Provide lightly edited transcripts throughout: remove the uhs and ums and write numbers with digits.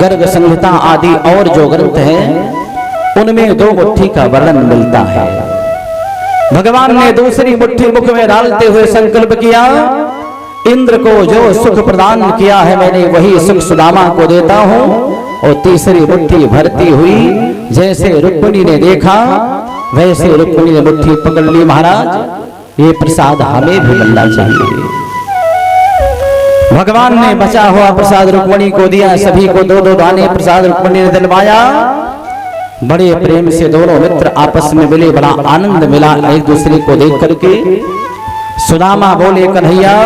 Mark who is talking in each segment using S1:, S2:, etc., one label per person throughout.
S1: गर्ग संहिता आदि और जो ग्रंथ हैं उनमें 2 मुट्ठी का वर्णन मिलता है। भगवान ने दूसरी मुट्ठी मुख में डालते हुए संकल्प किया, इंद्र को जो सुख प्रदान किया है मैंने वही सुख सुदामा को देता हूं। और तीसरी मुट्ठी भरती हुई जैसे रुक्मिणी ने देखा वैसे रुक्मिणी ने मुट्ठी पकड़ ली। महाराज, ये प्रसाद हमें भी मिलना चाहिए। भगवान ने बचा हुआ प्रसाद रुक्मिणी को दिया। सभी को 2-2 दाने प्रसाद रुक्मिणी ने दिलवाया। बड़े प्रेम से दोनों मित्र आपस में मिले, बड़ा आनंद मिला एक दूसरे को देख करके। सुदामा बोले, कन्हैया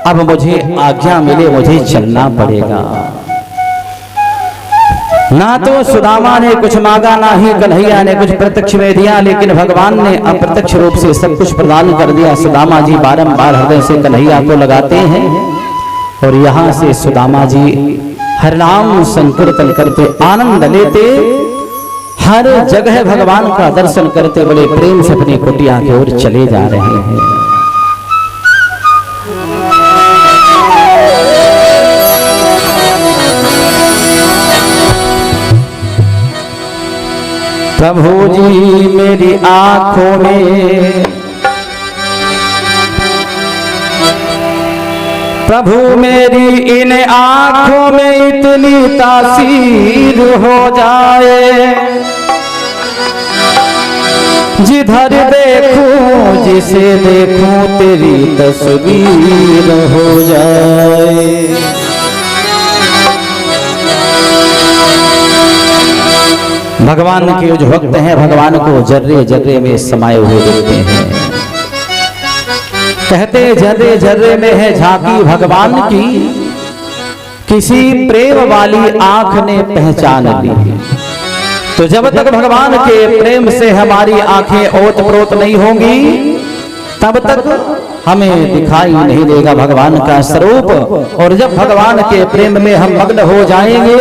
S1: अब मुझे आज्ञा मिले, मुझे चलना पड़ेगा। ना तो सुदामा ने कुछ मांगा, ना ही कन्हैया ने कुछ प्रत्यक्ष में दिया, लेकिन भगवान ने अप्रत्यक्ष रूप से सब कुछ प्रदान कर दिया। सुदामा जी बारंबार हृदय से कन्हैया को लगाते हैं और यहाँ से सुदामा जी हरिनाम संकीर्तन करते, आनंद लेते, हर जगह भगवान का दर्शन करते बड़े प्रेम से अपनी कुटिया की ओर चले जा रहे हैं। प्रभु जी मेरी आंखों में, प्रभु मेरी इन आंखों में इतनी तासीर हो जाए, जिधर देखूं जिसे देखूं तेरी तस्वीर हो जाए। भगवान के जो भक्त हैं भगवान को जर्रे जर्रे में समाये हुए देखते हैं। कहते जर्रे जर्रे में है झांकी भगवान की, किसी प्रेम वाली आंख ने पहचान ली। तो जब तक भगवान के प्रेम से हमारी आंखें ओत प्रोत नहीं होंगी तब तक हमें दिखाई नहीं देगा भगवान का स्वरूप। और जब भगवान के प्रेम में हम मग्न हो जाएंगे,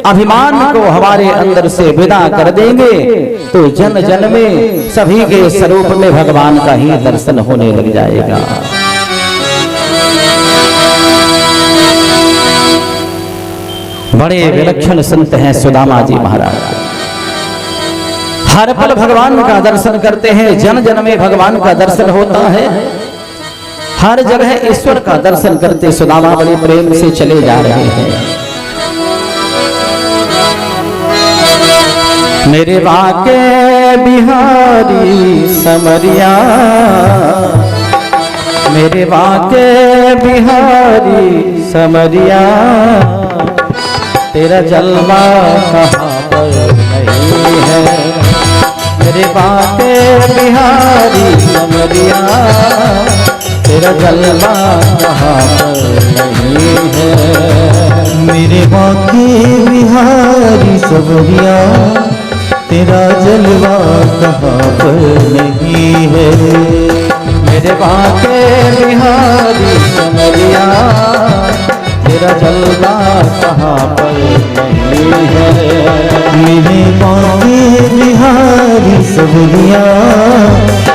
S1: अभिमान को हमारे अंदर से विदा कर देंगे, तो जन जन में सभी के स्वरूप में भगवान का ही दर्शन होने लग जाएगा। बड़े विलक्षण संत हैं सुदामा जी महाराज। हर पल भगवान का दर्शन करते हैं, जन जन में भगवान का दर्शन होता है, हर जगह ईश्वर का दर्शन करते सुदामा बड़े प्रेम से चले जा रहे हैं। मेरे बाके बिहारी समरिया, मेरे बाके बिहारी समरिया, तेरा जलवा कहाँ पर नहीं है। मेरे बाके बिहारी समरिया, तेरा जलवा कहाँ पर नहीं है।
S2: मेरे बाके बिहारी समरिया, तेरा जलवा कहाँ पर नहीं है।
S1: मेरे बाके बिहारी समरिया, तेरा जलवा कहाँ पर नहीं है।
S2: मेरे बाके बिहारी समरिया,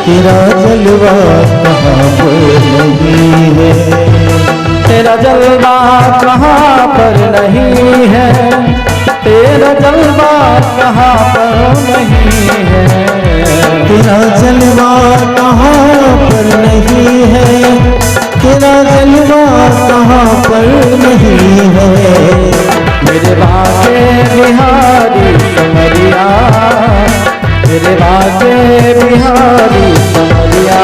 S2: तेरा जलवा कहाँ पर नहीं है।
S1: तेरा जलवा कहाँ पर नहीं है, तेरा जलवा कहाँ पर नहीं है।
S2: तेरा जलवा कहाँ पर नहीं है, तेरा जलवा कहाँ पर नहीं है।
S1: मेरे बाके बिहारी समरिया, मेरे बाके बिहारी समरिया,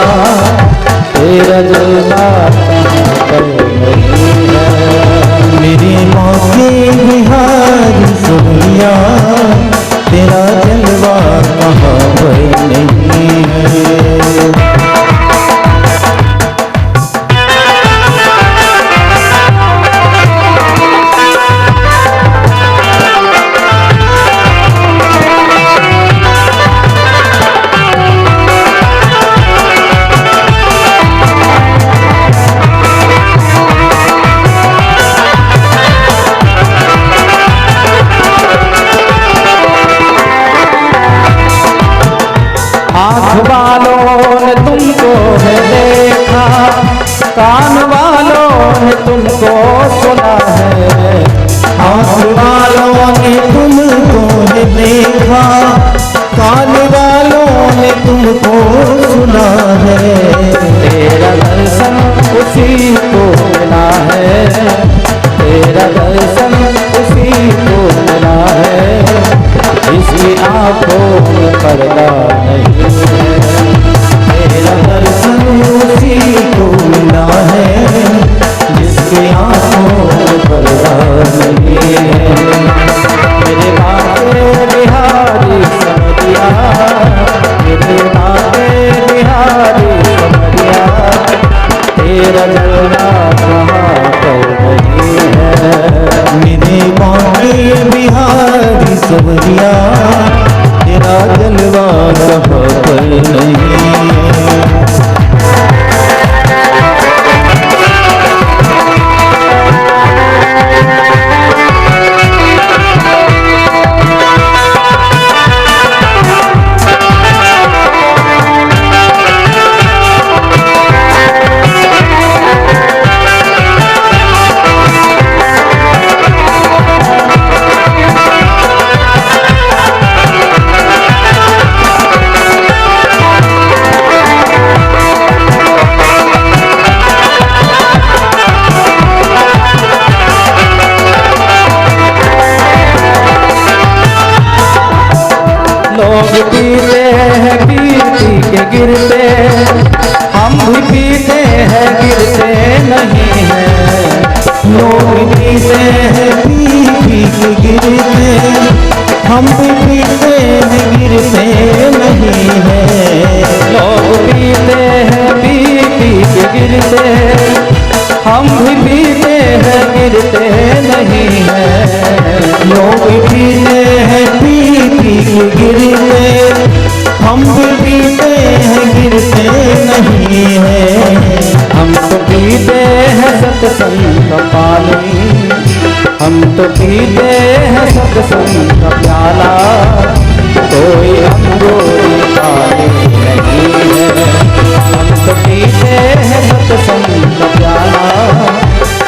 S1: तेरा जलवा कहाँ पर नहीं है।
S2: मेरे बाके बिहारी समरिया, तेरा कहा कान वालों ने तुमको सुना है।
S1: तेरा दर्शन उसी को मिला है, तेरा दर्शन उसी को मिला है, इसकी आंखों में पर्दा नहीं है।
S2: तेरा दर्शन उसी को मिला है, जिसकी आंखों में पर्दा नहीं है।
S1: मेरे बाबे बिहारी समझिया, मेरे बाबे बिहारी समझिया, तेरा जलवा कहाँ पर नहीं है।
S2: मेरे बाबे बिहारी समझिया, तेरा जलवा कहाँ पर नहीं है।
S1: लोग पीते हैं कीर्ति के गिरते, हम भी पीते हैं गिरते नहीं हैं।
S2: लोग पीते हैं पी के गिरते, हम भी पीते हैं गिरते नहीं है।
S1: लोग पीते हैं पी के गिरते, हम भी पीते हैं गिरते नहीं हैं।
S2: लोग पीते हैं पी के गिरते, हम भी पीते हैं गिरते नहीं है।
S1: हम तो पीते हैं सत्संग का पानी, हम तो पीते हैं सत्संग का प्याला, कोई अंगूरी पानी नहीं है। हम तो पीते हैं सत्संग का प्याला,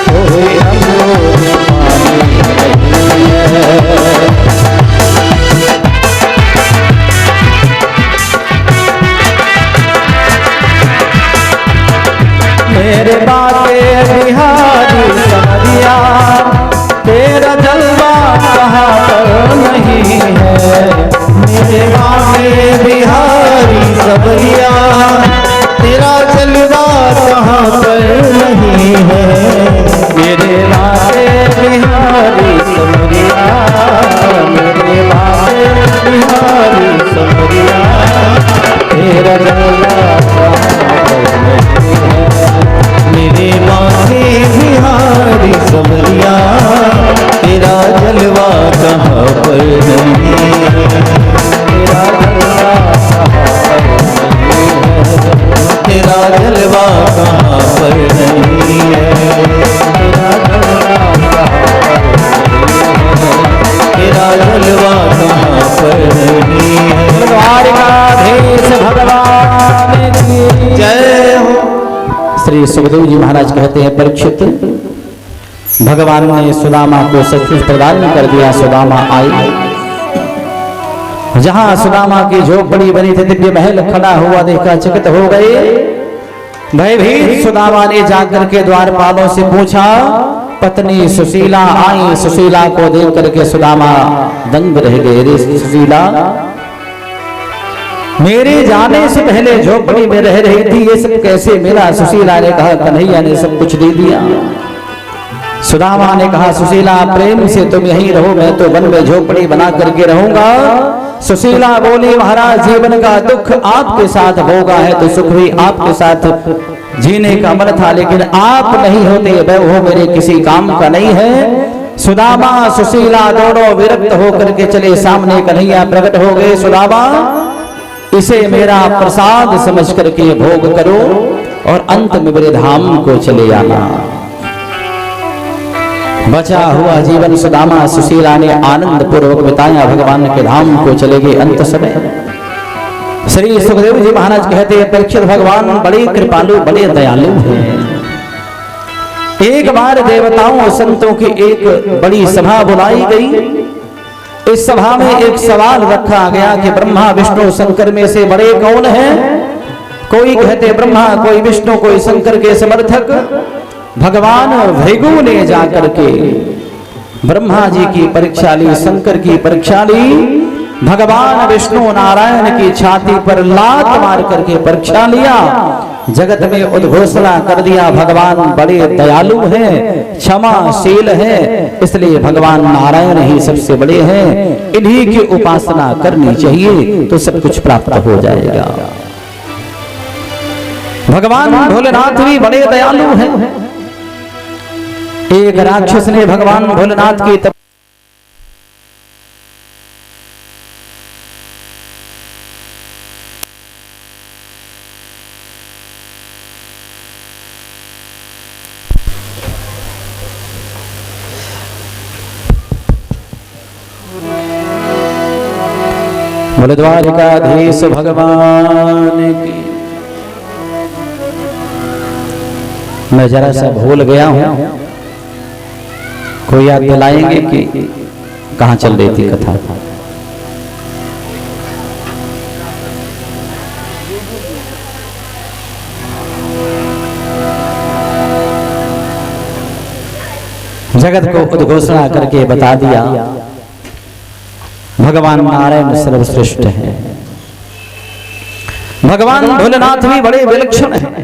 S1: कोई अंगूरी पानी नहीं है। मेरे बाबे बिहारी समझिया, तेरा जलवा कहाँ पर नहीं है।
S2: मेरे बाबे बिहारी समझिया, तेरा जलवा कहाँ पर नहीं है।
S1: मेरे बाबे बिहारी समझिया, मेरे बाबे बिहारी समझिया, तेरा जलवा कहाँ पर नहीं है।
S2: मेरे बाबे बिहारी समझिया, तेरा जलवा कहाँ पर नहीं है।
S1: तेरा जलवा कहाँ पर नहीं है।
S2: तेरा जलवा कहाँ पर नहीं है।
S1: तेरा जलवा कहाँ पर नहीं है।
S2: तेरा जलवा कहाँ पर नहीं है।
S1: द्वारिकाधीश भगवान की
S2: जय हो।
S1: श्री सुखदेव जी महाराज कहते हैं, परीक्षित, भगवान ने सुदामा को सब कुछ प्रदान कर दिया। सुदामा आई, जहां सुदामा की झोपड़ी बनी थी, दिव्य महल खड़ा हुआ देखा चकित हो गए। भयभीत सुदामा ने जाकर के द्वारपालों से पूछा, पत्नी सुशीला आई। सुशीला को देख करके सुदामा दंग रह गए। रे सुशीला, मेरे जाने से पहले झोपड़ी में रह रही थी, ये सब कैसे मिला? सुशीला ने कहा, कन्हैया ने सब कुछ दे दिया। सुदामा ने कहा, सुशीला प्रेम से तुम यहीं रहो, मैं तो वन में झोपड़ी बना करके रहूंगा। सुशीला बोली, महाराज जीवन का दुख आपके साथ भोगा है तो सुख भी आपके साथ जीने का मन था, लेकिन आप नहीं होते, वह हो मेरे किसी काम का नहीं है। सुदामा सुशीला दोनों विरक्त होकर के चले सामने। कन्हैया प्रकट हो गए। सुदामा, इसे मेरा प्रसाद समझ करके भोग करो और अंत में मेरे धाम को चले आना। बचा हुआ जीवन सुदामा सुशीला ने आनंद पूर्वक बिताया, भगवान के धाम को चले गए अंत समय। श्री सुखदेव जी महाराज कहते हैं, परीक्षित भगवान बड़े कृपालु, बड़े दयालु हैं। एक बार देवताओं और संतों की एक बड़ी सभा बुलाई गई। इस सभा में एक सवाल रखा गया कि ब्रह्मा विष्णु शंकर में से बड़े कौन हैं? कोई कहते ब्रह्मा, कोई विष्णु, कोई शंकर के समर्थक। भगवान भृगु ने जाकर के ब्रह्मा जी की परीक्षा ली, शंकर की परीक्षा ली। भगवान विष्णु नारायण की छाती पर लात मार करके परीक्षा लिया। जगत में उद्घोषणा कर दिया भगवान बड़े दयालु हैं, क्षमाशील हैं, इसलिए भगवान नारायण ही सबसे बड़े हैं, इन्हीं की उपासना करनी चाहिए तो सब कुछ प्राप्त हो जाएगा। भगवान भोलेनाथ भी बड़े दयालु हैं। एक राक्षस ने भगवान भोलेनाथ की बोले द्वारिकाधीश भगवान की। मैं जरा सा भूल गया हूं, कोई याद दिलाएंगे कि कहां चल रही थी कथा? जगत को उद्घोषणा करके बता दिया भगवान नारायण सर्वश्रेष्ठ है। भगवान भोलेनाथ भी बड़े विलक्षण हैं।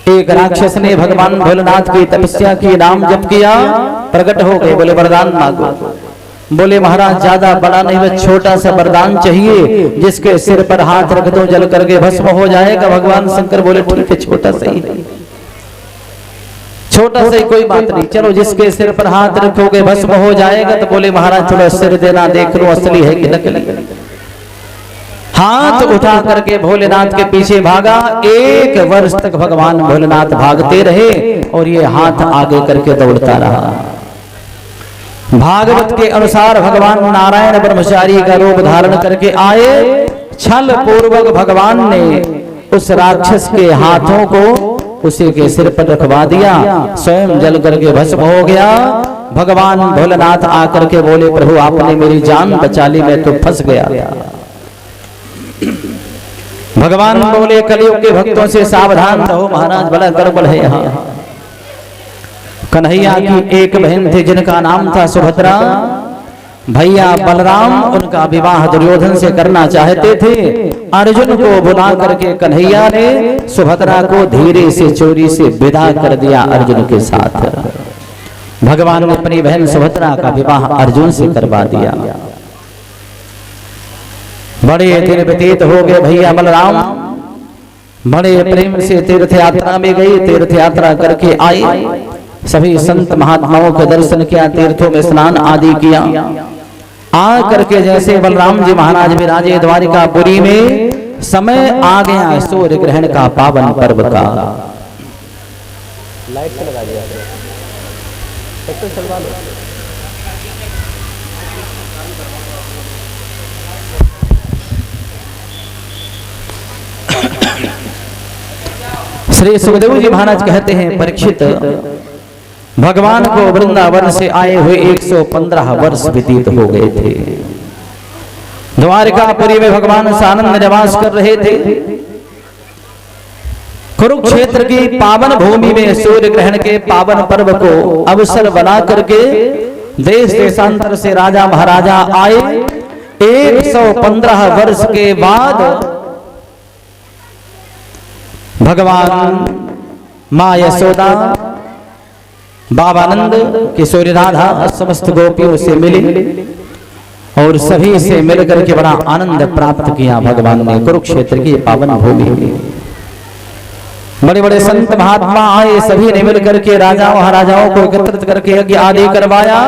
S1: एक राक्षस ने भगवान भोलेनाथ की तपस्या की, नाम जप किया, प्रकट हो गए, बोले वरदान मांगो। बोले महाराज ज्यादा बड़ा नहीं, बस छोटा सा वरदान चाहिए, जिसके सिर पर हाथ रख दो जल करके भस्म हो जाएगा। भगवान शंकर बोले ठीक है, छोटा सा ही, छोटा सा ही कोई बात नहीं, चलो जिसके सिर पर हाथ रखोगे भस्म हो जाएगा। तो बोले महाराज थोड़ा सिर देना, देख लो असली है कि नकली। हाथ उठा करके भोलेनाथ के पीछे भागा। 1 वर्ष तक भगवान भोलेनाथ भागते रहे और ये हाथ आगे करके दौड़ता रहा। भागवत के अनुसार भगवान नारायण ब्रह्मचारी का रूप धारण करके आए। छल पूर्वक भगवान ने उस राक्षस के हाथों को उसी के सिर पर रखवा दिया, स्वयं जल करके भस्म हो गया। भगवान भोलेनाथ आकर के बोले प्रभु आपने मेरी जान बचा ली, मैं तो फंस गया। भगवान बोले कलयुग के भक्तों से सावधान रहो महाराज, बड़ा गड़बड़ है यहाँ। कन्हैया की एक बहन थी जिनका नाम था सुभद्रा। भैया बलराम उनका विवाह दुर्योधन से करना चाहते थे। अर्जुन को बुला करके कन्हैया ने सुभद्रा को धीरे से चोरी से विदा कर दिया अर्जुन के साथ। भगवान ने अपनी बहन सुभद्रा का विवाह अर्जुन से करवा दिया। बड़े दिन व्यतीत हो गए। भैया बलराम बड़े प्रेम से तीर्थ यात्रा में गए, तीर्थ यात्रा करके आए। सभी संत महात्माओं के दर्शन किया, तीर्थों में स्नान आदि किया। आ करके जैसे बलराम जी महाराज विराजे द्वारिकापुरी में, समय आ गया सूर्य ग्रहण का पावन पर्व का। लाइट लगा दिया, चलवा लो। श्री सुखदेव जी महाराज कहते हैं परीक्षित, भगवान को वृंदावन से आए हुए 115 वर्ष व्यतीत हो गए थे। द्वारिकापुरी में भगवान सानंद निवास कर रहे थे। कुरुक्षेत्र की पावन भूमि में सूर्य ग्रहण के पावन पर्व को अवसर बना करके देश देशांतर से राजा महाराजा आए। 115 वर्ष के बाद भगवान मां यशोदा, बाबानंद, किशोरी राधा समस्त गोपियों से मिले और सभी से मिलकर के बड़ा आनंद प्राप्त किया। भगवान ने कुरुक्षेत्र की पावन भूमि में बड़े बड़े संत महात्मा आए, सभी ने मिलकर के राजा महाराजाओं को एकत्रित करके यज्ञ आदि करवाया।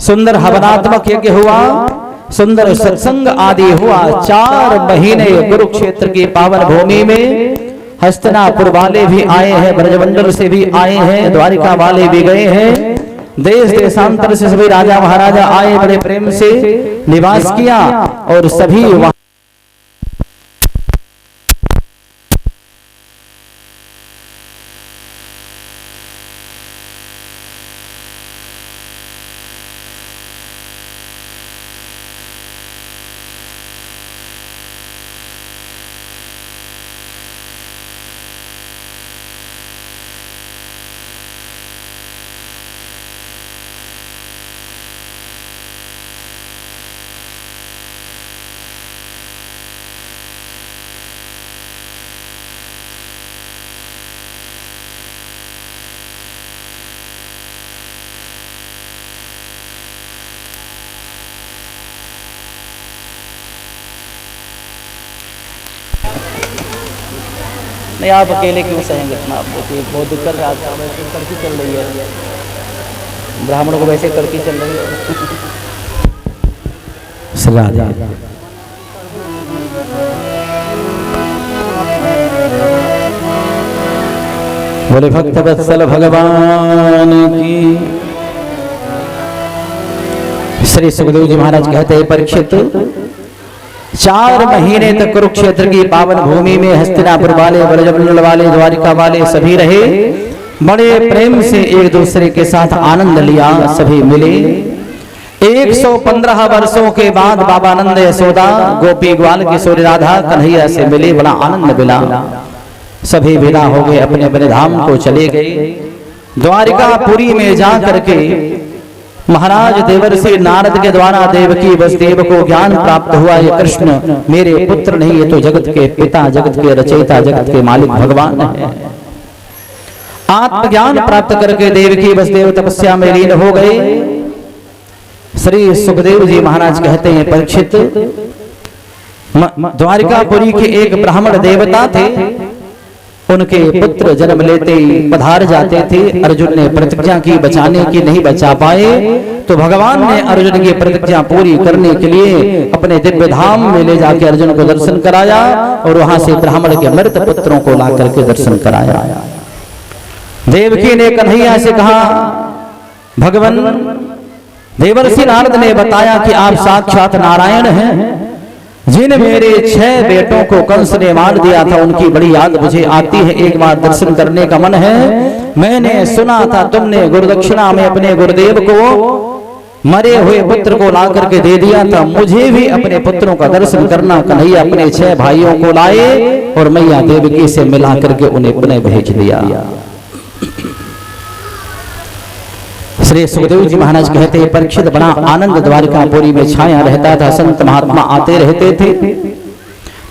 S1: सुंदर हवनात्मक यज्ञ हुआ, सुंदर सत्संग आदि हुआ। 4 महीने कुरुक्षेत्र की पावन भूमि में हस्तिनापुर वाले भी आए हैं, ब्रजमंडल से भी आए हैं, द्वारिका वाले भी गए हैं। देश देशांतर से सभी राजा महाराजा आए, बड़े प्रेम से निवास किया और सभी वहां नहीं आप अकेले क्यों सहेंगे इतना? आप देखिए बहुत दिक्कत है, आज वैसे कड़की चल रही है, ब्राह्मणों को वैसे कड़की चल रही है। बोले भक्त वत्सल भगवान की। श्री सुखदेव जी महाराज कहते हैं, परीक्षित 4 महीने तक कुरुक्षेत्र की पावन भूमि में हस्तिनापुर वाले, ब्रजमंडल वाले, द्वारिका वाले सभी रहे। बड़े प्रेम से एक दूसरे के साथ आनंद लिया, सभी मिले। 115 वर्षों के बाद बाबा नंद, यशोदा, गोपी ग्वाल किशोरी राधा कन्हैया से मिले, बड़ा आनंद मिला। सभी विदा हो गए, अपने अपने धाम को चले गए। द्वारिकापुरी में जा करके महाराज देवर्षि नारद के द्वारा देवकी वसुदेव को ज्ञान प्राप्त हुआ, ये कृष्ण मेरे पुत्र नहीं, ये तो जगत के पिता, जगत के रचयिता, जगत के मालिक भगवान है। आत्मज्ञान प्राप्त करके देवकी वसुदेव तपस्या में लीन हो गए। श्री सुखदेव जी महाराज कहते हैं, परीक्षित द्वारिकापुरी के एक ब्राह्मण देवता थे, उनके पुत्र जन्म लेते ही पधार जाते थे। अर्जुन ने प्रतिज्ञा की बचाने की, नहीं बचा पाए, तो भगवान ने अर्जुन की प्रतिज्ञा पूरी करने के लिए अपने दिव्य धाम में ले जाके अर्जुन को दर्शन कराया और वहां से ब्राह्मण के मृत पुत्रों को ला करके दर्शन कराया। देवकी ने कन्हैया से कहा, भगवान देवर्षि नारद ने बताया कि आप साक्षात नारायण हैं। जिन मेरे 6 बेटों को कंस ने मार दिया था, उनकी बड़ी याद मुझे आती है, एक बार दर्शन करने का मन है। मैंने सुना था तुमने गुरुदक्षिणा में अपने गुरुदेव को मरे हुए पुत्र को ला करके दे दिया था, मुझे भी अपने पुत्रों का दर्शन करना। कन्हैया अपने 6 भाइयों को लाए और मैया देवकी से मिला करके उन्हें पुनः भेज दिया। श्री सुखदेव जी महाराज कहते हैं, परीक्षित बड़ा आनंद द्वारिकापुरी में छाया रहता था, संत महात्मा आते रहते थे।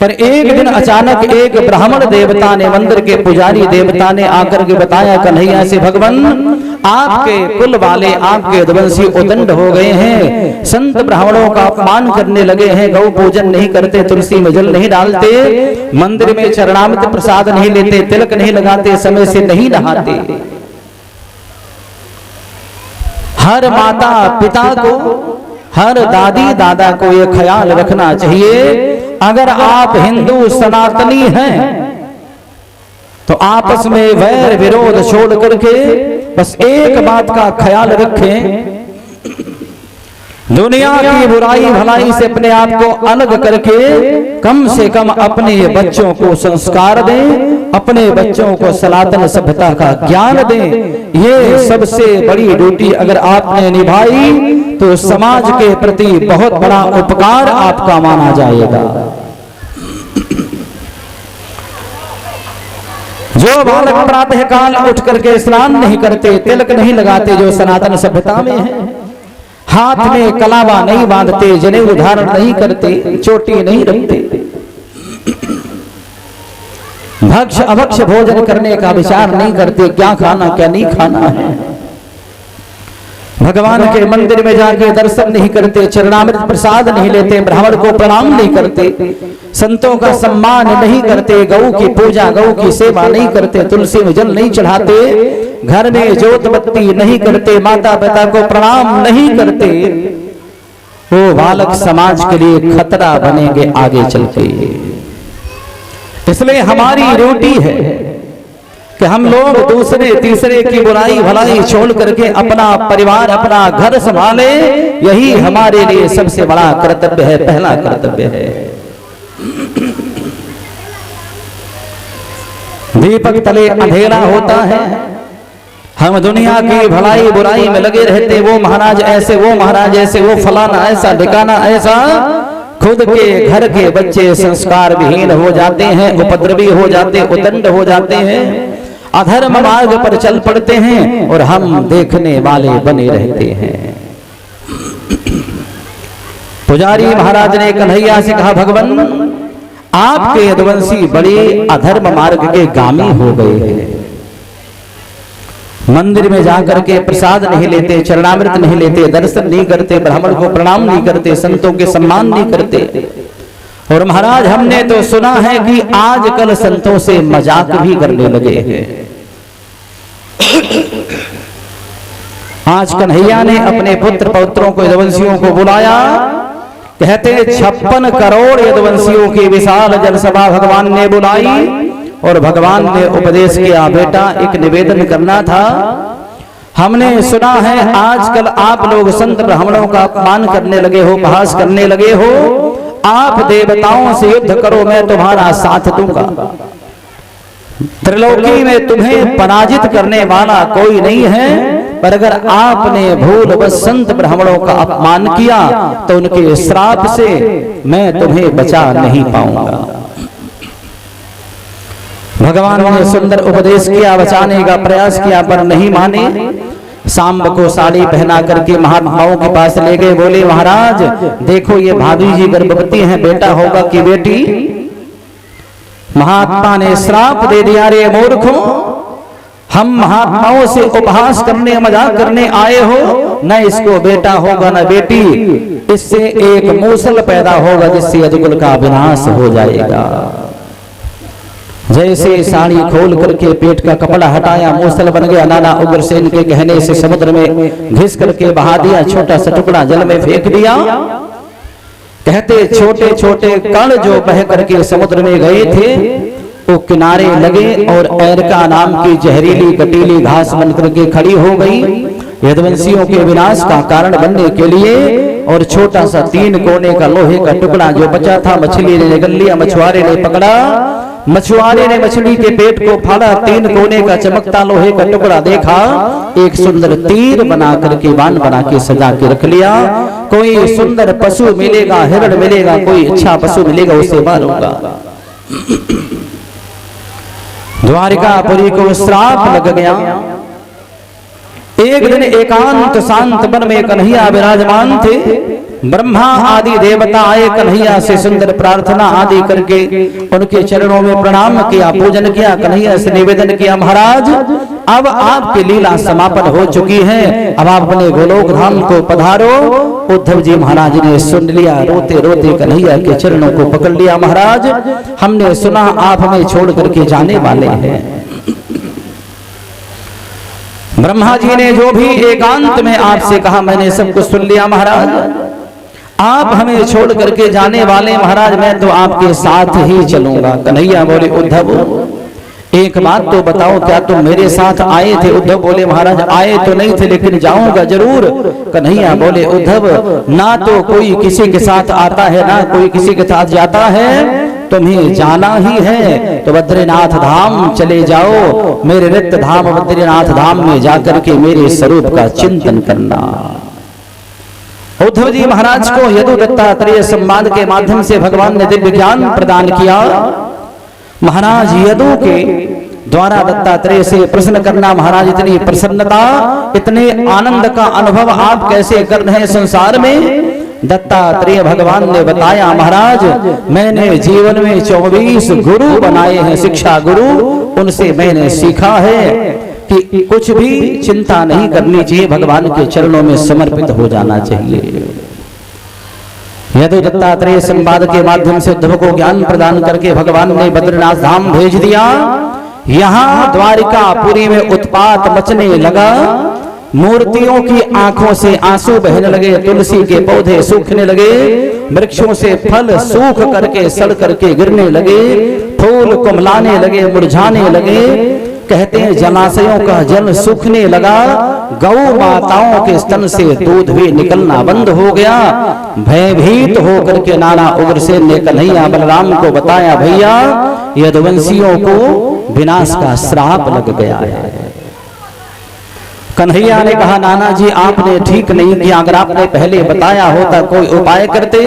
S1: पर एक दिन अचानक एक ब्राह्मण देवता ने, मंदिर के पुजारी देवता ने आकर के बताया कन्हैया से, भगवान आपके कुल वाले, आपके यदुवंशी उदंड हो गए हैं, संत ब्राह्मणों का अपमान करने लगे हैं, गौ पूजन नहीं करते, तुलसी में जल नहीं डालते, मंदिर में चरणामृत प्रसाद नहीं लेते, तिलक नहीं लगाते, समय से नहीं नहाते। हर माता पिता को, हर दादी दादा को ये ख्याल रखना चाहिए, अगर आप हिंदू सनातनी हैं तो आपस में वैर विरोध छोड़ करके बस एक बात का ख्याल रखें, दुनिया की बुराई भलाई से अपने आप को अलग करके कम से कम अपने बच्चों को संस्कार दें, अपने बच्चों को सनातन सभ्यता का ज्ञान दें। ये सबसे बड़ी ड्यूटी अगर आपने निभाई तो समाज के प्रति बहुत बड़ा उपकार आपका माना जाएगा। जो बालक प्रातः काल उठ करके स्नान नहीं करते, तिलक नहीं लगाते, जो सनातन सभ्यता में है, हाथ में कलावा नहीं बांधते, जनेऊ धारण नहीं करते, चोटी नहीं रखते, भक्ष अभक्ष भोजन करने का विचार नहीं करते, क्या खाना क्या नहीं खाना है, भगवान के मंदिर में जाके दर्शन नहीं करते, चरणामृत प्रसाद नहीं लेते, ब्राह्मण को प्रणाम नहीं करते, संतों का सम्मान नहीं करते, गौ की पूजा गौ की सेवा नहीं करते, तुलसी में जल नहीं चढ़ाते, घर में जोत बत्ती नहीं करते, माता पिता को प्रणाम नहीं करते, वो बालक समाज के लिए खतरा बनेंगे आगे चलते। इसलिए हमारी ड्यूटी है कि हम लोग दूसरे तीसरे की बुराई भलाई छोड़ करके अपना परिवार, अपना घर संभाले, यही हमारे लिए सबसे बड़ा कर्तव्य है, पहला कर्तव्य है। दीपक तले अंधेरा होता है, हम दुनिया की भलाई बुराई में लगे रहते, वो महाराज ऐसे, वो महाराज ऐसे, वो फलाना ऐसा, ठिकाना ऐसा, खुद के घर के बच्चे संस्कार विहीन हो जाते हैं, उपद्रवी हो जाते, उदंड हो जाते हैं, अधर्म मार्ग पर चल पड़ते हैं और हम देखने वाले बने रहते हैं। पुजारी महाराज ने कन्हैया से कहा, भगवान आपके यदुवंशी बड़े अधर्म मार्ग के गामी हो गए हैं, मंदिर में जाकर के प्रसाद नहीं लेते, चरणामृत नहीं लेते, दर्शन नहीं करते, ब्राह्मण को प्रणाम नहीं करते, संतों के सम्मान नहीं करते, और महाराज हमने तो सुना है कि आजकल संतों से मजाक भी करने लगे हैं। आज कन्हैया ने अपने पुत्र पौत्रों को यदुवंशियों को बुलाया। कहते 56 करोड़ यदुवंशियों की विशाल जनसभा भगवान ने बुलाई और भगवान ने उपदेश किया, बेटा एक निवेदन करना था। हमने सुना है आजकल आप लोग संत ब्राह्मणों का अपमान करने लगे हो, उपहास करने लगे हो। आप देवताओं से युद्ध करो, मैं तुम्हारा साथ दूंगा। त्रिलोकी में तुम्हें पराजित करने वाला कोई नहीं है, पर अगर आपने भूलवश संत ब्राह्मणों का अपमान किया तो उनके श्राप से मैं तुम्हें बचा नहीं पाऊंगा। भगवान ने सुंदर उपदेश किया, बचाने का प्रयास किया, पर नहीं माने। सांब को साड़ी पहना करके महात्माओं के पास ले गए। बोले महाराज देखो ये भाभी जी गर्भवती हैं, बेटा होगा कि बेटी? महात्मा ने श्राप दे दिया, रे मूर्खों, हम महात्माओं से उपहास करने मजाक करने आए हो, न इसको बेटा होगा न बेटी, इससे एक मूसल पैदा होगा जिससे यदुकुल का विनाश हो जाएगा। जैसे साड़ी खोल करके पेट का कपड़ा हटाया, मूसल बन गया। नाना उग्रसेन के कहने से समुद्र में घिस करके बहा दिया, छोटा सा टुकड़ा जल में फेंक दिया। कहते छोटे छोटे कण जो बह करके समुद्र में गए थे वो किनारे लगे और एरका नाम की जहरीली कटीली घास बनकर के खड़ी हो गई यदुवंशियों के विनाश का कारण बनने के लिए। और छोटा सा 3 कोने का लोहे का टुकड़ा जो बचा था मछली ने निगल लिया, मछुआरे ने पकड़ा, मछुआरे ने मछली के पेट को फाड़ा, 3 कोने का चमकता लोहे का टुकड़ा देखा, एक सुंदर तीर बना करके बाण बना के सजा के रख लिया। कोई सुंदर पशु मिलेगा, हिरण मिलेगा, कोई अच्छा पशु मिलेगा, उसे मारूंगा। द्वारिकापुरी को श्राप लग गया। एक दिन एकांत शांत वन में कन्हैया विराजमान थे। ब्रह्मा आदि देवता आए, कन्हैया से सुंदर प्रार्थना आदि करके उनके चरणों में प्रणाम किया, पूजन किया। कन्हैया से निवेदन किया, महाराज अब आपकी लीला समापन हो चुकी है, अब आप अपने गोलोक धाम को पधारो। उद्धव जी महाराज ने सुन लिया, रोते रोते कन्हैया के चरणों को पकड़ लिया। महाराज हमने सुना आप हमें छोड़ करके जाने वाले हैं। ब्रह्मा जी ने जो भी एकांत में आपसे कहा मैंने सब कुछ सुन लिया। महाराज आप हमें छोड़ करके जाने वाले, महाराज मैं तो आपके साथ ही चलूंगा। कन्हैया बोले उद्धव एक बात तो बताओ, क्या तुम मेरे साथ आए थे? उद्धव बोले महाराज आए तो नहीं थे, लेकिन जाऊंगा जरूर। कन्हैया बोले उद्धव ना तो कोई किसी के साथ आता है ना कोई किसी के साथ जाता है, तुम्हें जाना ही है तो बद्रीनाथ धाम चले जाओ। मेरे रिक्त धाम बद्रीनाथ धाम में जाकर के मेरे स्वरूप का चिंतन करना। उद्धव जी महाराज को यदु दत्तात्रेय संवाद के माध्यम से भगवान ने दिव्य ज्ञान प्रदान किया। महाराज यदु के द्वारा दत्तात्रेय से प्रश्न करना, महाराज इतनी प्रसन्नता इतने आनंद का अनुभव आप कैसे कर रहे हैं संसार में? दत्तात्रेय भगवान ने बताया, महाराज मैंने जीवन में 24 गुरु बनाए हैं, शिक्षा गुरु, उनसे मैंने सीखा है कि कुछ भी चिंता नहीं करनी चाहिए, भगवान के चरणों में समर्पित हो जाना चाहिए। यदु दत्तात्रेय संवाद के माध्यम से उद्धव को ज्ञान प्रदान करके भगवान ने बद्रीनाथ धाम भेज दिया। यहाँ द्वारिकापुरी में उत्पात मचने लगा। मूर्तियों की आंखों से आंसू बहने लगे, तुलसी के पौधे सूखने लगे, वृक्षों से फल सूख करके सड़ करके गिरने लगे, फूल कुम्हलाने लगे, मुरझाने लगे। कहते हैं जलाशयों का जल सूखने लगा, गौ माताओं के स्तन से दूध भी निकलना बंद हो गया। भयभीत होकर के नाना उग्रसेन ने कन्हैया बलराम को बताया, भैया यदुवंशियों को विनाश का श्राप लग गया है। कन्हैया ने कहा, नाना जी आपने ठीक नहीं किया, अगर आपने पहले बताया होता कोई उपाय करते,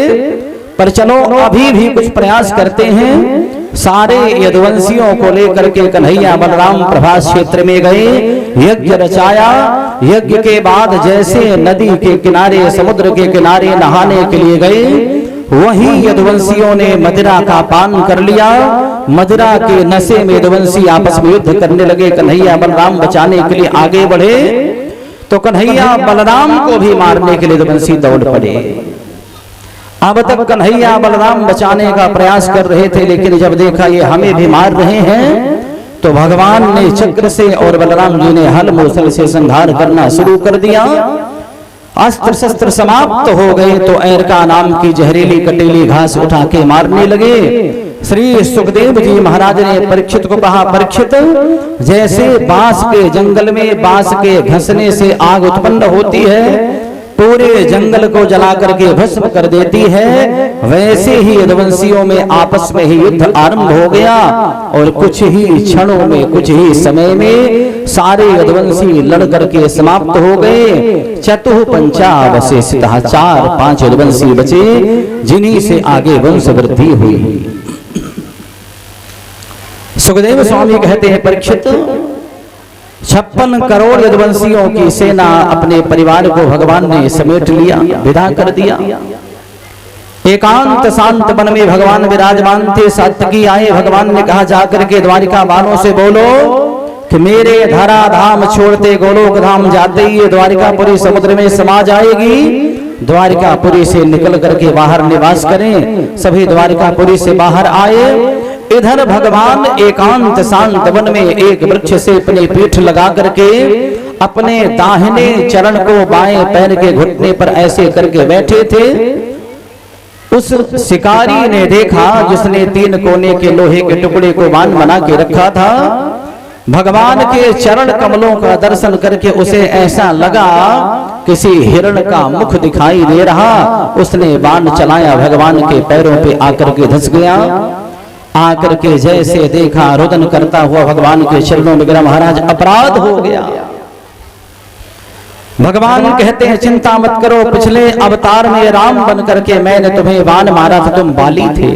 S1: पर चलो अभी भी कुछ प्रयास करते हैं। सारे यदुवंशियों को लेकर के कन्हैया बलराम प्रभास क्षेत्र में गए, यज्ञ रचाया। यज्ञ के बाद जैसे नदी के किनारे समुद्र के किनारे नहाने के लिए गए, वहीं यदुवंशियों ने मदिरा का पान कर लिया। मदिरा के नशे में यदुवंशी आपस में युद्ध करने लगे। कन्हैया बलराम बचाने के लिए आगे बढ़े तो कन्हैया बलराम को भी मारने के लिए यदुवंशी दौड़ पड़े। अब तक कन्हैया बलराम बचाने का प्रयास कर रहे थे, लेकिन जब देखा ये हमें भी मार रहे हैं, तो भगवान ने चक्र से और बलराम जी ने हल मूसल से संहार करना शुरू कर दिया। अस्त्र शस्त्र समाप्त हो गए तो ऐरका नाम की जहरीली कटीली घास उठा के मारने लगे। श्री सुखदेव जी महाराज ने परीक्षित को कहा, परीक्षित, जैसे बांस के जंगल में बांस के घसने से आग उत्पन्न होती है, पूरे जंगल को जला करके भस्म कर देती है, वैसे ही यदुवंशियों में आपस में ही युद्ध आरंभ हो गया और कुछ ही क्षणों में, कुछ ही समय में सारे यदुवंशी लड़ करके समाप्त हो गए। चतुः पंचावशेषितः, 4-5 यदुवंशी बचे, जिन्हीं से आगे वंश वृद्धि हुई। सुखदेव स्वामी कहते हैं, परीक्षित, 56 करोड़ यदुवंशियों की सेना अपने परिवार को भगवान ने समेट लिया, विदा कर दिया। एकांत शांत वन में भगवान विराजमान थे। सात्विकी आए, भगवान ने कहा, जाकर के द्वारिका वालों से बोलो कि मेरे धरा धाम छोड़ते गोलोक धाम जाते ही ये द्वारिकापुरी समुद्र में समा जाएगी। द्वारिकापुरी से निकल करके बाहर निवास करें। सभी द्वारिकापुरी से बाहर आए। इधर भगवान एकांत शांत वन में एक वृक्ष से अपनी पीठ लगा करके अपने दाहिने चरण को बाएं पैर के घुटने पर ऐसे करके बैठे थे। उस शिकारी ने देखा जिसने 3 कोने के लोहे के टुकड़े को बाण बना के रखा था। भगवान के चरण कमलों का दर्शन करके उसे ऐसा लगा किसी हिरण का मुख दिखाई दे रहा। उसने बाण चलाया, भगवान के पैरों पे आकर के धंस गया। आकर के जैसे देखा, रुदन करता हुआ भगवान के चरणों में गिरा। महाराज, अपराध हो गया। भगवान कहते हैं, चिंता मत करो, पिछले अवतार में राम बन करके मैंने तुम्हें बाण मारा था, तुम बाली थे।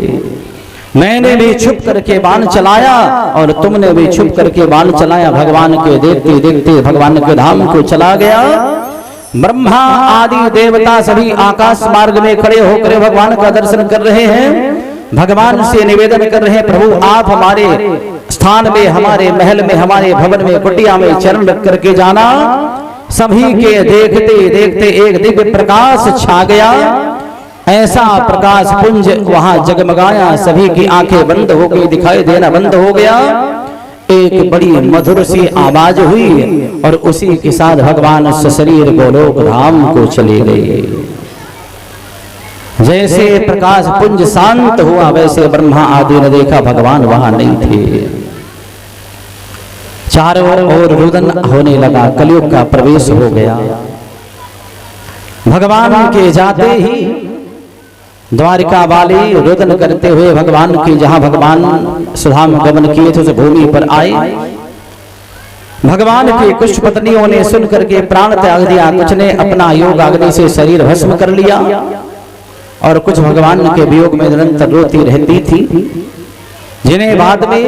S1: मैंने भी छुप करके बाण चलाया और तुमने भी छुप करके बाण चलाया। भगवान के देखते देखते भगवान के धाम को चला गया। ब्रह्मा आदि देवता सभी आकाश मार्ग में खड़े होकर भगवान का दर्शन कर रहे हैं। भगवान से निवेदन कर रहे हैं, प्रभु आप हमारे स्थान में, हमारे महल में, हमारे भवन में, कुटिया में चरण रख करके जाना। सभी के देखते देखते एक दिव्य प्रकाश छा गया। ऐसा प्रकाश पुंज वहां जगमगाया। सभी की आंखें बंद हो गई, दिखाई देना बंद हो गया। एक बड़ी मधुर सी आवाज हुई और उसी के साथ भगवान सशरीर गोलोक धाम को चले गए। जैसे प्रकाश पुंज शांत हुआ, वैसे ब्रह्मा आदि ने देखा भगवान वहां नहीं थे। चारों ओर रुदन होने लगा, कलयुग का प्रवेश हो गया। भगवान के जाते ही द्वारिका वाले रुदन करते हुए भगवान की, जहां भगवान सुधाम गमन किए थे उस भूमि पर आए। भगवान की कुछ पत्नियों ने सुन करके प्राण त्याग दिया, कुछ ने अपना योग अग्नि से शरीर भस्म कर लिया और कुछ भगवान के वियोग में निरंतर रोती रहती थी, जिन्हें बाद में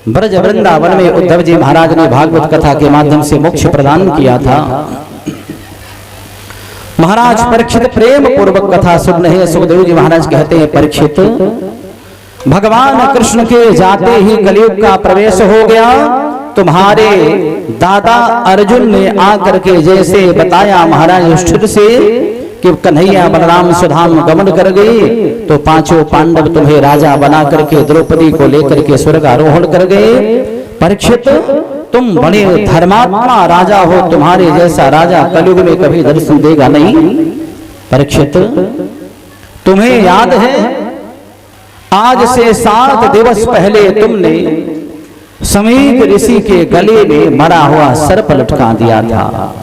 S1: ब्रज वृंदावन में उद्धव जी महाराज ने भागवत कथा के माध्यम से मोक्ष प्रदान किया था। महाराज परीक्षित प्रेम पूर्वक कथा सुन रहे हैं। सुखदेव जी महाराज कहते हैं, परीक्षित, भगवान कृष्ण के जाते ही कलयुग का प्रवेश हो गया। तुम्हारे दादा अर्जुन ने आकर के जैसे बताया महाराज युधिष्ठिर से कि कन्हैया बलराम सुधाम गमन कर गए, तो 5 पांडव तुम्हें राजा बना करके द्रौपदी को लेकर के स्वर्ग आरोहण कर गए। परीक्षित, तुम बड़े धर्मात्मा राजा हो, तुम्हारे जैसा राजा कलयुग में कभी दर्शन देगा नहीं। परीक्षित, तुम्हें याद है आज से 7 दिवस पहले तुमने समीक ऋषि के गले में मरा हुआ सर्प लटका दिया था।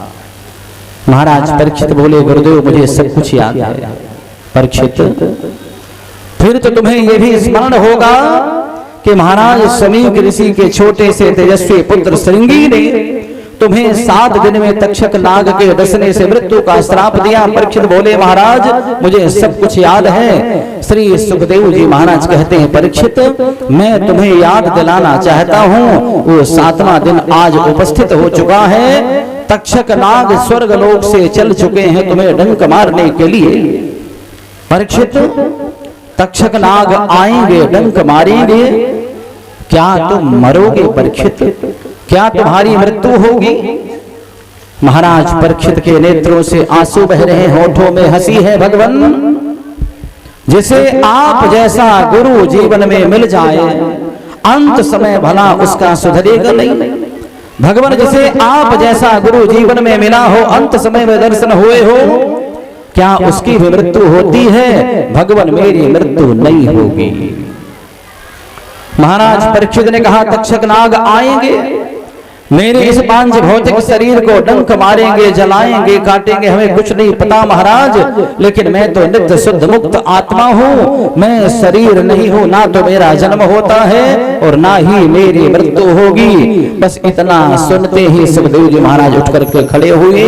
S1: महाराज परीक्षित बोले, गुरुदेव मुझे सब कुछ याद है। परीक्षित, फिर तो तुम्हें यह भी स्मरण होगा कि महाराज समीक ऋषि के छोटे से तेजस्वी पुत्र श्रृंगी ने तुम्हें 7 दिन में तक्षक नाग के डसने से मृत्यु का श्राप दिया। परीक्षित बोले, महाराज मुझे सब कुछ याद है। श्री सुखदेव जी महाराज कहते हैं, परीक्षित, मैं तुम्हें याद दिलाना चाहता हूँ, वो 7वां दिन आज उपस्थित हो चुका है। तक्षक नाग स्वर्ग लोक से चल चुके हैं तुम्हें डंक मारने के लिए। परीक्षित, तक्षक नाग आएंगे, डंक मारेंगे, क्या तुम मरोगे? परीक्षित, क्या तुम्हारी मृत्यु होगी? महाराज परीक्षित के नेत्रों से आंसू बह रहे हैं, होठों में हंसी है। भगवान जिसे आप जैसा गुरु जीवन में मिल जाए, अंत समय भला उसका सुधरेगा नहीं। भगवान जिसे आप जैसा गुरु जीवन में मिला हो, अंत समय में दर्शन हुए हो, क्या उसकी भी मृत्यु होती है? भगवान मेरी मृत्यु नहीं होगी। महाराज परीक्षित ने कहा, तक्षक नाग आएंगे, मेरे इस पांच भौतिक शरीर को डंक मारेंगे, जलाएंगे, काटेंगे, हमें कुछ नहीं पता महाराज, लेकिन मैं तो नित्य शुद्ध मुक्त आत्मा हूँ, मैं शरीर नहीं हूँ, ना तो मेरा जन्म होता है और ना ही मेरी मृत्यु होगी। बस इतना सुनते ही सुखदेव जी महाराज उठ करके खड़े हुए।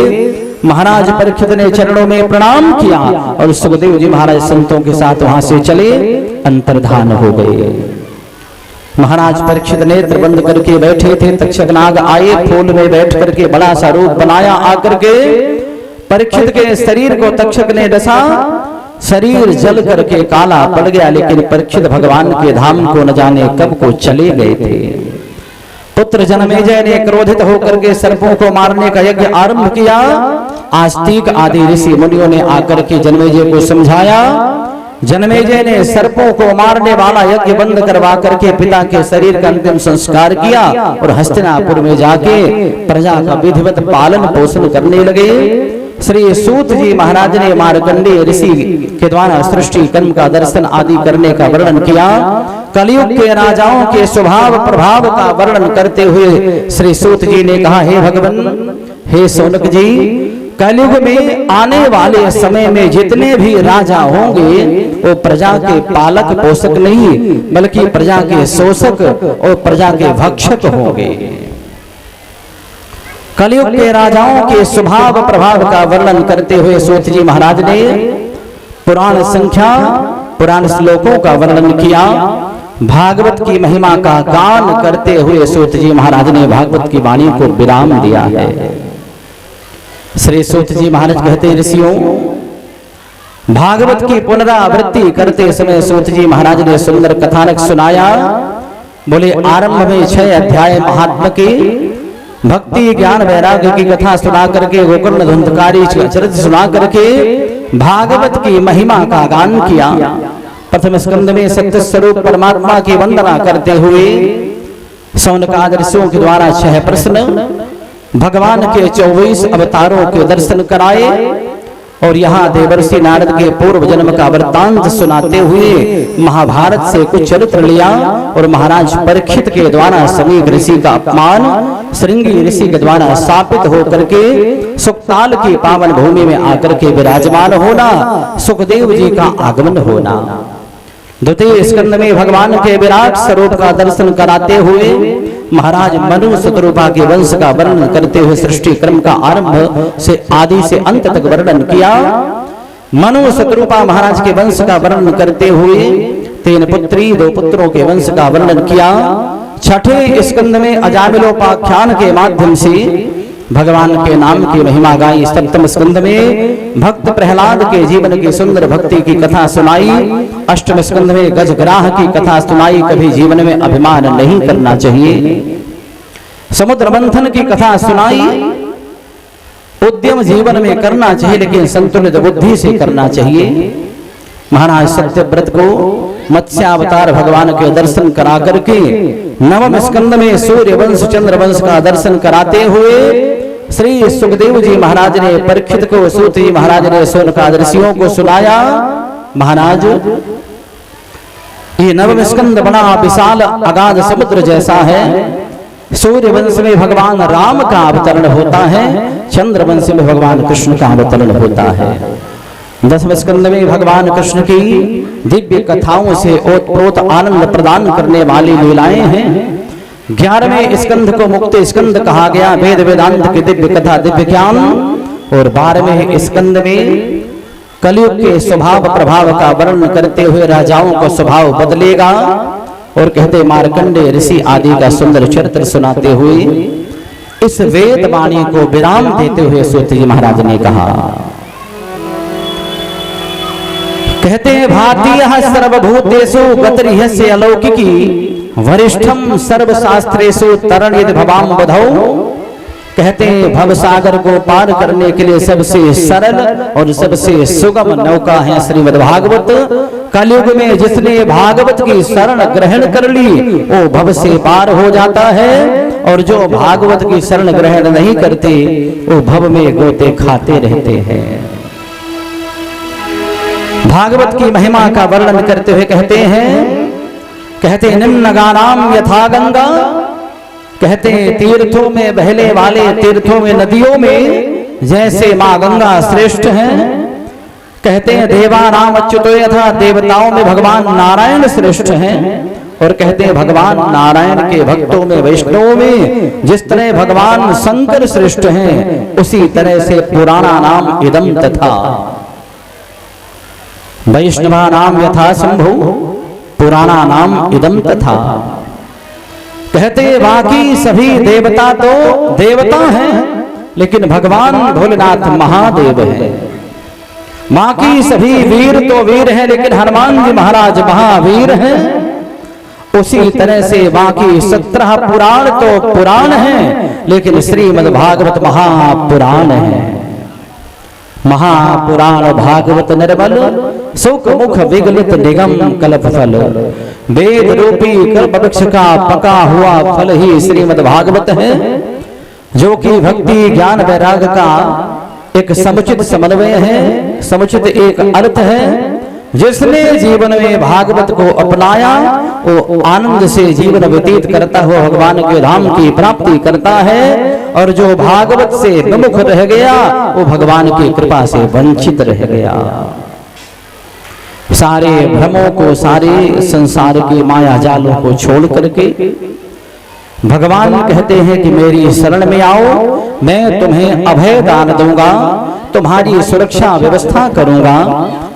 S1: महाराज परीक्षित ने चरणों में प्रणाम किया और सुखदेव जी महाराज संतों के साथ वहां से चले, अंतर्धान हो गए। महाराज परीक्षित नेत्र बंद करके बैठे थे, तक्षक नाग आए, फूल में बैठ करके बड़ा सा रूप बनाया, आकर के परीक्षित के शरीर को तक्षक ने डसा, शरीर जल करके काला पड़ गया। लेकिन परीक्षित भगवान के धाम को न जाने कब को चले गए थे। पुत्र जन्मेजय ने क्रोधित होकर के सर्पों को मारने का यज्ञ आरंभ किया। आस्तिक आदि ऋषि मुनियों ने आकर के जन्मेजय को समझाया। जन्मेजय ने सर्पों को मारने वाला यज्ञ बंद करवा करके पिता के शरीर का अंतिम संस्कार किया और हस्तिनापुर में जाके प्रजा का विधिवत पालन पोषण करने लगे। श्री सूत जी महाराज ने मार्कंडेय ऋषि के द्वारा सृष्टि कर्म का दर्शन आदि करने का वर्णन किया। कलयुग के राजाओं के स्वभाव प्रभाव का वर्णन करते हुए श्री सूत जी ने कहा, हे भगवान, हे शौनक जी, कलयुग में आने वाले समय में जितने भी राजा होंगे वो प्रजा के पालक पोषक नहीं, बल्कि प्रजा के शोषक और प्रजा के भक्षक होंगे। कलयुग के राजाओं के स्वभाव प्रभाव का वर्णन करते हुए सूत जी महाराज ने पुराण संख्या, पुराण श्लोकों का वर्णन किया। भागवत की महिमा का गान करते हुए सूत जी महाराज ने भागवत की वाणी को विराम दिया है। श्री सूत जी महाराज कहते, ऋषियों, भागवत की पुनरावृत्ति करते समय सूत जी महाराज ने सुंदर कथानक सुनाया। बोले, आरंभ में 6 अध्याय महात्मा के भक्ति ज्ञान वैराग्य की कथा सुना करके, गोकर्ण धुंधकारी चरित्र सुना करके भागवत की महिमा का गान किया। प्रथम स्कंद में सत्य स्वरूप परमात्मा की वंदना करते हुए शौनकादि ऋषियों के द्वारा 6 प्रश्न, भगवान के 24 अवतारों के दर्शन कराए और यहाँ देवर्षि नारद के पूर्व जन्म का वृत्तांत सुनाते हुए महाभारत से कुछ चरित्र लिया और महाराज परीक्षित के द्वारा समीक ऋषि का अपमान श्रृंगी ऋषि के द्वारा शापित होकर के सुक्ताल की पावन भूमि में आकर के विराजमान होना, सुखदेव जी का आगमन होना। द्वितीय स्कंद में भगवान के विराट स्वरूप का दर्शन कराते हुए महाराज मनु शतरूपा के वंश का वर्णन करते हुए सृष्टि क्रम का आरंभ से आदि से अंत तक वर्णन किया। मनु शतरूपा महाराज के वंश का वर्णन करते हुए 3 पुत्री 2 पुत्रों के वंश का वर्णन किया। छठे स्कंद में अजामिलोपाख्यान के माध्यम से भगवान के नाम की महिमा गाई। सप्तम स्कंद में भक्त प्रहलाद के जीवन की सुंदर भक्ति की कथा सुनाई। अष्टम स्कंद में गजग्राह की कथा सुनाई। कभी जीवन में अभिमान नहीं करना चाहिए। समुद्र मंथन की कथा सुनाई। उद्यम जीवन में करना चाहिए, लेकिन संतुलित बुद्धि से करना चाहिए। महाराज सत्यव्रत को मत्स्यावतार भगवान के दर्शन करा करके नवम स्कंद में सूर्य वंश चंद्र वंश का दर्शन कराते हुए श्री सुखदेव जी महाराज ने परीक्षित को, सूत जी महाराज ने शौनकादि ऋषियों को सुनाया। महाराज, ये नवम स्कंद बड़ा विशाल अगाध समुद्र जैसा है। सूर्य वंश में भगवान राम का अवतरण होता है, चंद्र वंश में भगवान कृष्ण का अवतरण होता है। 10वें स्कंद में भगवान कृष्ण की दिव्य कथाओं से ओतप्रोत आनंद प्रदान करने वाली लीलाएं हैं। 11वें स्कंद को मुक्ति स्कंद कहा गया, वेद वेदांत की दिव्य कथा दिव्य ज्ञान। और 12वें स्कंद में कलयुग के स्वभाव प्रभाव का वर्णन करते हुए राजाओं का स्वभाव बदलेगा। और कहते मार्कंडेय ऋषि आदि का सुंदर चरित्र सुनाते हुए इस वेद वाणी को विराम देते हुए सूत जी महाराज ने कहा, कहते हैं, भातीय सर्वभूतेषु गतिर्ह्यस्य अलौकिकी वरिष्ठम सर्वशास्त्रेषु तरणित भवाम बधौ। कहते हैं भव सागर को पार करने के लिए सबसे सरल और सबसे सुगम नौका है श्रीमद् भागवत। कलयुग में जिसने भागवत की शरण ग्रहण कर ली वो भव से पार हो जाता है, और जो भागवत की शरण ग्रहण नहीं करते वो भव में गोते खाते रहते हैं। भागवत की महिमा का वर्णन करते हुए कहते हैं निम्न गानाम यथा गंगा, कहते हैं तीर्थों में बहने वाले तीर्थों में नदियों में जैसे माँ गंगा श्रेष्ठ हैं। कहते हैं देवानाम अच्युतो यथा, देवताओं में भगवान नारायण श्रेष्ठ हैं। और कहते हैं भगवान नारायण के भक्तों में वैष्णवों में जिस तरह भगवान शंकर श्रेष्ठ हैं उसी तरह से पुराणा नाम इदम तथा वैष्णवा नाम यथा शंभु पुराणा नाम इदम तथा। कहते बाकी सभी देवता तो देवता हैं लेकिन भगवान भोलेनाथ महादेव है। बाकी सभी वीर तो वीर हैं लेकिन हनुमान जी महाराज महावीर हैं। उसी तरह से बाकी 17 पुराण तो पुराण हैं लेकिन श्रीमद् भागवत महापुराण है। महापुराण भागवत निर्मल सुख मुख विगलित निगम कल्प फल, वेद रूपी कल्प वृक्ष का पका हुआ फल ही श्रीमद् भागवत है, जो कि भक्ति ज्ञान वैराग का एक समुचित समन्वय है, समुचित एक अर्थ है। जिसने जीवन में भागवत को अपनाया वो आनंद से जीवन व्यतीत करता हुआ भगवान के धाम की प्राप्ति करता है, और जो भागवत से विमुख रह गया वो भगवान की कृपा से वंचित रह गया। सारे भ्रमों को, सारे संसार की माया जालों को छोड़ करके भगवान कहते हैं कि मेरी शरण में आओ, मैं तुम्हें अभय दान दूंगा, तुम्हारी सुरक्षा व्यवस्था करूंगा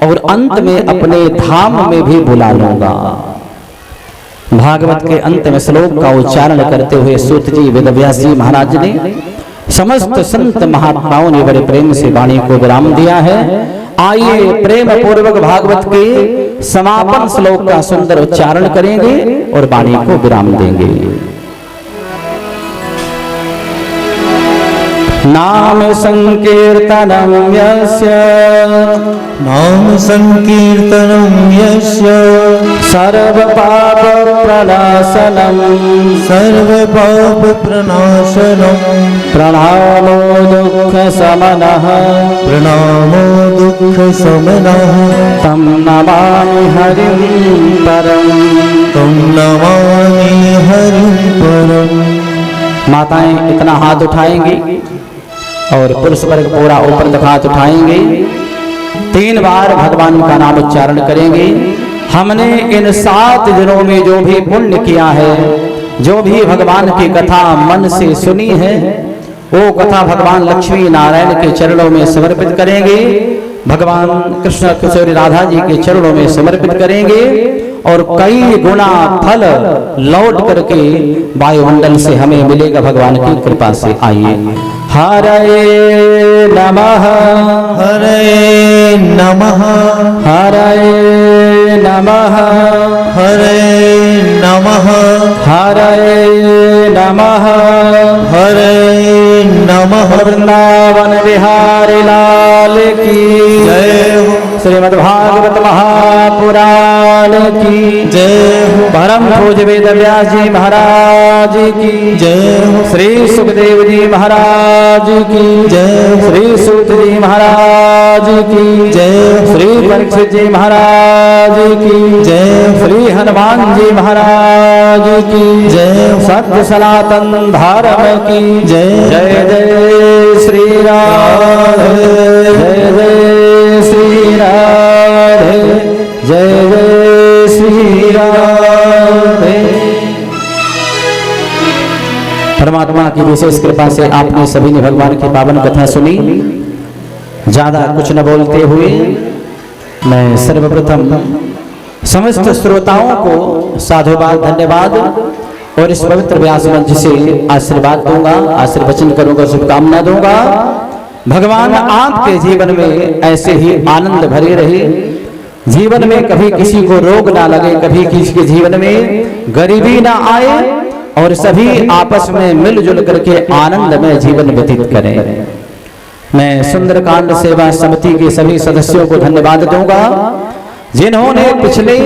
S1: और अंत में अपने धाम में भी बुला लूंगा। भागवत के अंत में श्लोक का उच्चारण करते हुए सूत जी वेदव्यास जी महाराज ने समस्त संत महात्माओं ने बड़े प्रेम से वाणी को विराम दिया है। आइए प्रेम पूर्वक भागवत के समापन श्लोक का सुंदर उच्चारण करेंगे और वाणी को विराम देंगे। नाम संकीर्तनम यस्य,
S2: नाम संकीर्तनम यस्य
S1: सर्व पाप प्रणाशनम,
S2: सर्व पाप प्रणाशनम,
S1: प्रणामो दुख शमनः,
S2: प्रणामो दुख शमनः,
S1: तम नमामि हरिं परम,
S2: तम नमामि हरिं परम।
S1: माताएं इतना हाथ उठाएंगी और पुरुष वर्ग पूरा ऊपर तक हाथ उठाएंगे। 3 बार भगवान का नाम उच्चारण करेंगे। हमने इन 7 दिनों में जो भी पुण्य किया है, जो भी भगवान की कथा मन से सुनी है, वो कथा भगवान लक्ष्मी नारायण के चरणों में समर्पित करेंगे, भगवान कृष्ण किशोरी राधा जी के चरणों में समर्पित करेंगे और कई गुना फल लौट करके वायुमंडल से हमें मिलेगा भगवान की कृपा से। आइए हरे नमः,
S2: हरे नमः,
S1: हरे नमः,
S2: हरे नमः,
S1: हरे नमः,
S2: हरे नमः।
S1: वृंदावन बिहारी लाल की
S2: जय हो,
S1: श्रीमद् भागवत महापुराण की
S2: जय हो,
S1: परम पूज्य वेद व्यास जी महाराज की
S2: जय हो,
S1: श्री सुखदेव जी महाराज की
S2: जय हो,
S1: श्री सूत जी महाराज की
S2: जय हो,
S1: श्री परीक्षित जी महाराज की
S2: जय हो,
S1: श्री हनुमान जी महाराज की
S2: जय हो,
S1: सत्य सनातन धर्म की
S2: जय।
S1: जय जय श्री राधे, जय जय श्री राधे, जय जय श्री राधे। परमात्मा की विशेष कृपा से आपने सभी ने भगवान की पावन कथा सुनी। ज्यादा कुछ न बोलते हुए मैं सर्वप्रथम समस्त श्रोताओं को साधुवाद धन्यवाद और इस पवित्र व्यास मंच से आशीर्वाद दूंगा, आशीर्वचन करूंगा, शुभकामना दूंगा। भगवान आपके जीवन में ऐसे ही आनंद भरे रहे, जीवन में कभी किसी को रोग ना लगे, कभी किसी के जीवन में गरीबी ना आए, और सभी आपस में मिलजुल करके आनंद में जीवन व्यतीत करें। मैं सुंदरकांड सेवा समिति के सभी सदस्यों को धन्यवाद दूंगा जिन्होंने पिछले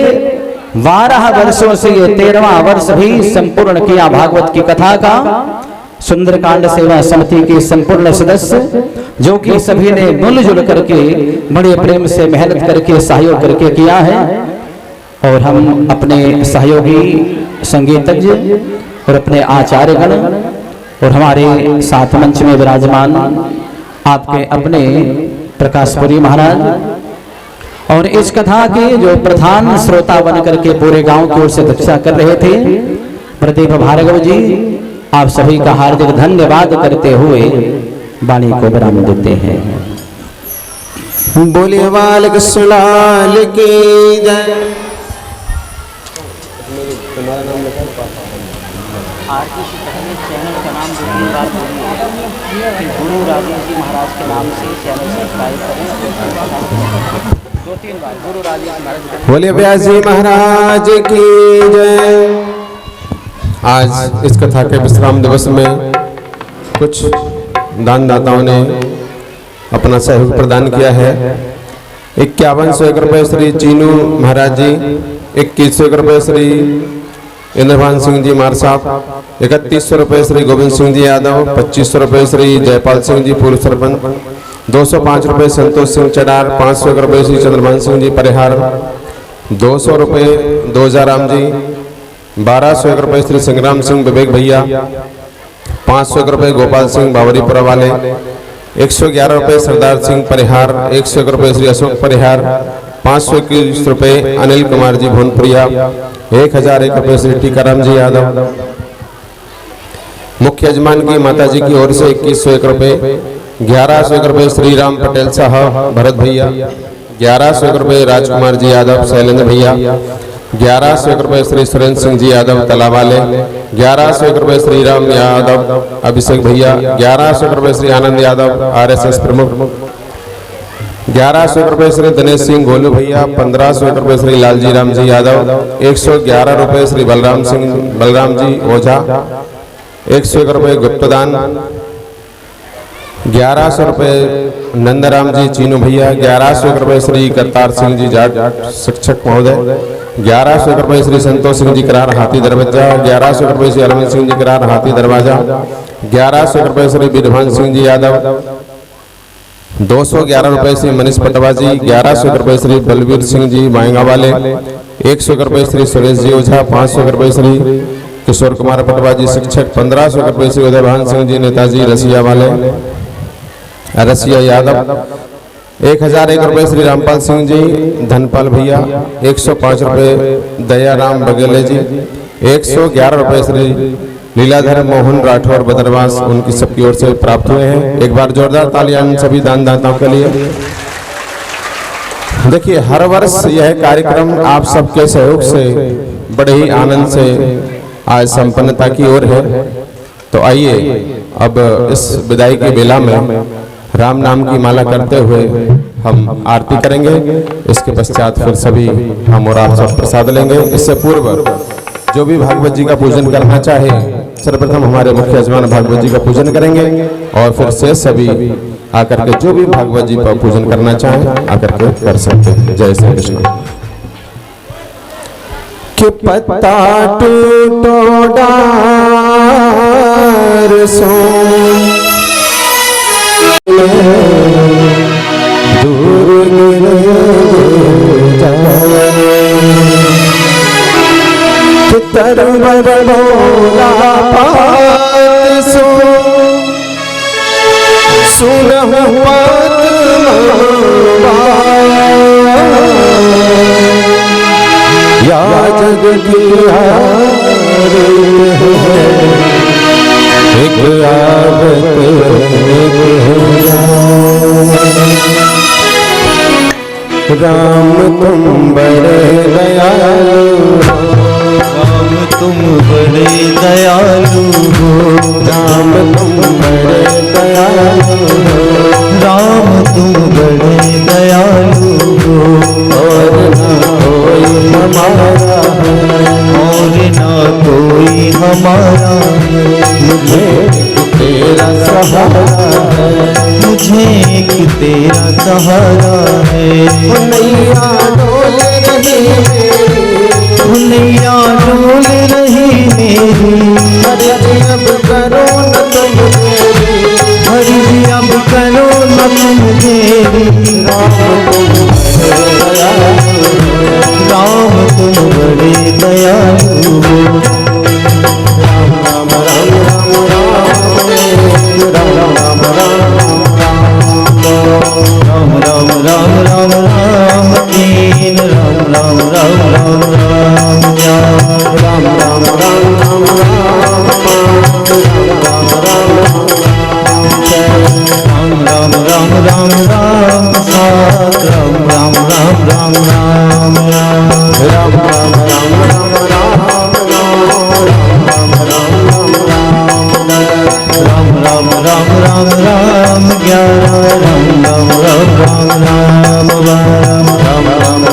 S1: 12 वर्षों से ये 13वां वर्ष भी संपूर्ण किया भागवत की कथा का। सुंदरकांड सेवा समिति के संपूर्ण सदस्य जो कि सभी ने मिलजुल करके बड़े प्रेम से मेहनत करके सहयोग करके किया है, और हम अपने सहयोगी संगीतज्ञ और अपने आचार्यगण और हमारे साथ मंच में विराजमान आपके अपने प्रकाशपुरी महाराज और इस कथा के जो प्रधान श्रोता बन करके पूरे गांव की ओर से दीक्षा कर रहे थे प्रदीप भार्गव जी, आप सभी का हार्दिक धन्यवाद करते हुए वाणी को विराम देते हैं।
S3: बोलिए बाल कृष्ण लाल की जय।
S4: आरटीसी तकनीक चैनल का नाम 2-3 बार बोलिए कि गुरु राजेश जी महाराज के नाम से चैनल सब्सक्राइब करें। 2-3 बार गुरु राजेश महाराज।
S3: बोलिए व्यास जी महाराज की जय। आज इस कथा के विश्राम दिवस में कुछ दानदाताओं ने अपना सहयोग प्रदान किया है। 5100 रुपये श्री चीनू महाराज जी, 2100 रुपये श्री इंद्रभान सिंह जी मार साहब, 3100 रुपये श्री गोविंद सिंह जी यादव, 2500 रुपये श्री जयपाल सिंह जी पूर्व सरपंच, 205 रुपये संतोष सिंह चडार, 500 रुपये श्री चंद्रभान सिंह जी परिहार, 200 रुपये दोजाराम जी, 1200 रुपये श्री संग्राम सिंह विवेक भैया, 500 रुपये गोपाल सिंह बावरीपुरा वाले, 111 रुपये सरदार सिंह परिहार, 101 रुपये श्री अशोक परिहार, 521 रुपये अनिल कुमार जी भोनपुरिया, 1001 रुपये श्री टीकाराम जी यादव। मुख्य यजमान की माता जी की ओर से 2101 रुपये, 1101 रुपये श्री राम पटेल साहब भरत भैया, 1101 रुपये राजकुमार जी यादव शैलेंद्र भैया, 1101 रुपये श्री सुरेंद्र सिंह जी यादव तलावाले, 1101 रुपये श्री राम यादव अभिषेक भैया, 1101 रुपये श्री आनंद यादव RSS प्रमुख, 1101 रुपये श्री दिनेश सिंह गोलू भैया, 1501 रुपये श्री लालजी राम जी यादव, 111 रुपये श्री बलराम जी ओझा, 101 रुपये गुप्तदान, 1100 रुपये नंदराम जी चीनू भैया, 1101 रुपये श्री करतार सिंह जी जाट शिक्षक महोदय, 1101 रुपये श्री संतोष सिंह जी करार हाथी दरवाजा, 1101 रुपये श्री अरविंद सिंह जी करार हाथी दरवाजा, 1101 रुपये श्री बीरभान सिंह जी यादव, 211 रुपये श्री मनीष पटवा जी, 1101 रुपये श्री बलवीर सिंह जी मायंगा वाले, 101 रुपये श्री सुरेश जी ओझा, 500 रुपये श्री किशोर कुमार पटवा जी शिक्षक, 1500 रुपये श्री उदयभान सिंह जी नेताजी रसिया वाले रसिया यादव, 1001 रुपये श्री रामपाल सिंह जी धनपाल भैया, 105 रुपये दयाराम बघेले जी, 111 रुपये श्री लीलाधर मोहन राठौर बदरवास उनकी सबकी ओर से प्राप्त हुए हैं। एक बार जोरदार तालियां सभी दानदाताओं के लिए। देखिए हर वर्ष यह कार्यक्रम आप सबके सहयोग से बड़े ही आनंद से आज संपन्नता की ओर है। तो आइए अब इस विदाई की बेला में राम नाम की माला करते हुए हम आरती करेंगे। इसके पश्चात फिर सभी हम और आप सब प्रसाद लेंगे। इससे पूर्व जो भी भागवत जी का पूजन करना चाहे सर्वप्रथम हमारे मुख्य यजमान भागवत जी का पूजन करेंगे और फिर से सभी आकर के जो भी भागवत जी का पूजन करना चाहे आकर के कर सकते हैं। जय श्री कृष्ण।
S2: कि पत्ता टूटो डार सो दूर तरवर बोला पात सो सुनहु पात या जग की एक आवत राम तुम बड़े दयालु, राम तुम बड़े दयालु हो, राम तुम बड़े दयालु हो, राम तुम बड़े दयालु हो, और ना कोई हमारा है, और ना कोई हमारा तेरा सहारा है।
S3: नैया डोल रही
S2: नैया डोल रही मेरी,
S3: हरि अब करो न तुम मेरी,
S2: हरि अब करो न तुम मेरी। राम तुम बड़े दयालु हो।
S3: राम राम राम राम राम राम राम
S2: राम राम राम राम राम दीन राम राम राम राम राम
S3: राम राम राम राम
S2: राम राम राम राम साथ राम राम राम राम राम राम
S3: राम राम राम राम
S2: राम राम राम राम ग्यारह राम राम राम राम राम राम
S3: राम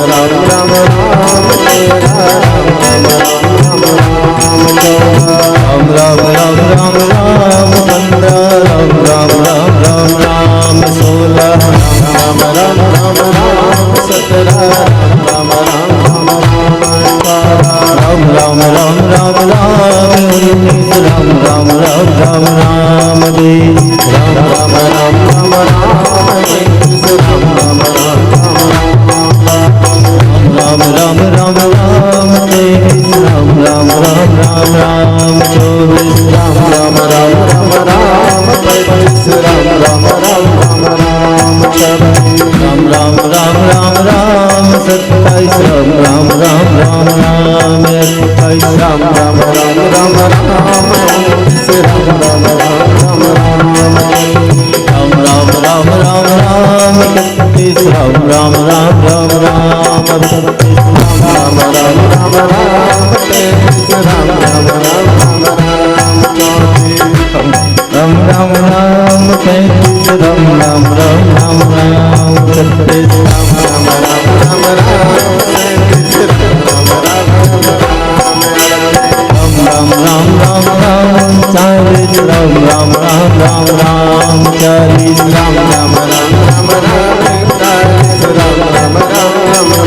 S3: राम राम राम
S2: राम राम राम राम पंद्रह राम राम राम राम राम सोलह
S3: राम राम राम राम सत्रह राम राम
S2: राम राम राम राम उन्नीस राम राम राम राम राम बीस
S3: राम राम राम राम राम इक्कीस राम राम राम
S2: राम राम राम राम तेईस राम राम राम राम राम चौबीस
S3: राम राम राम राम राम पैंतीस राम राम राम राम छब्बीस
S2: राम राम राम राम राम सत्ताईस राम राम राम राम राम अट्ठाईस
S3: राम राम राम राम राम उनतीस राम राम राम राम
S2: राम राम राम राम इकतीस राम राम राम राम राम बत्तीस
S3: राम राम राम राम तैंतीस राम राम राम
S2: राम राम राम पैंतीस राम राम राम राम राम छत्तीस
S3: राम राम राम राम राम सैंतीस राम राम राम
S2: राम राम राम राम चालीस राम राम राम राम राम चालीस
S3: राम राम राम राम राम इकतालीस राम राम राम राम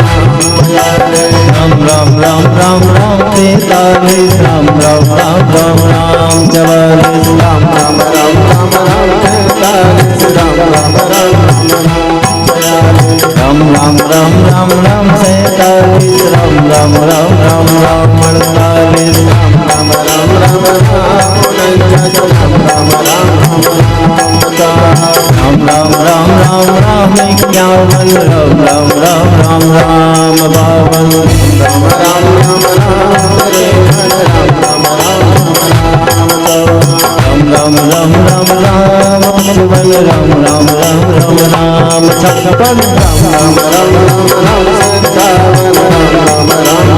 S2: राम राम राम राम तैतालीस राम राम राम राम राम चवालीस
S3: राम राम राम राम राम तैतालीस राम राम राम
S2: राम राम राम राम राम सैतालीस राम राम राम राम राम अड़तालीस
S3: राम राम राम राम राम उनचास राम राम राम
S2: राम राम राम राम इक्यावन राम राम राम राम राम बावन
S3: राम राम राम राम तिरपन राम राम राम
S2: राम राम राम राम पचपन राम राम राम राम राम छप्पन
S3: राम राम राम राम सत्तावन राम राम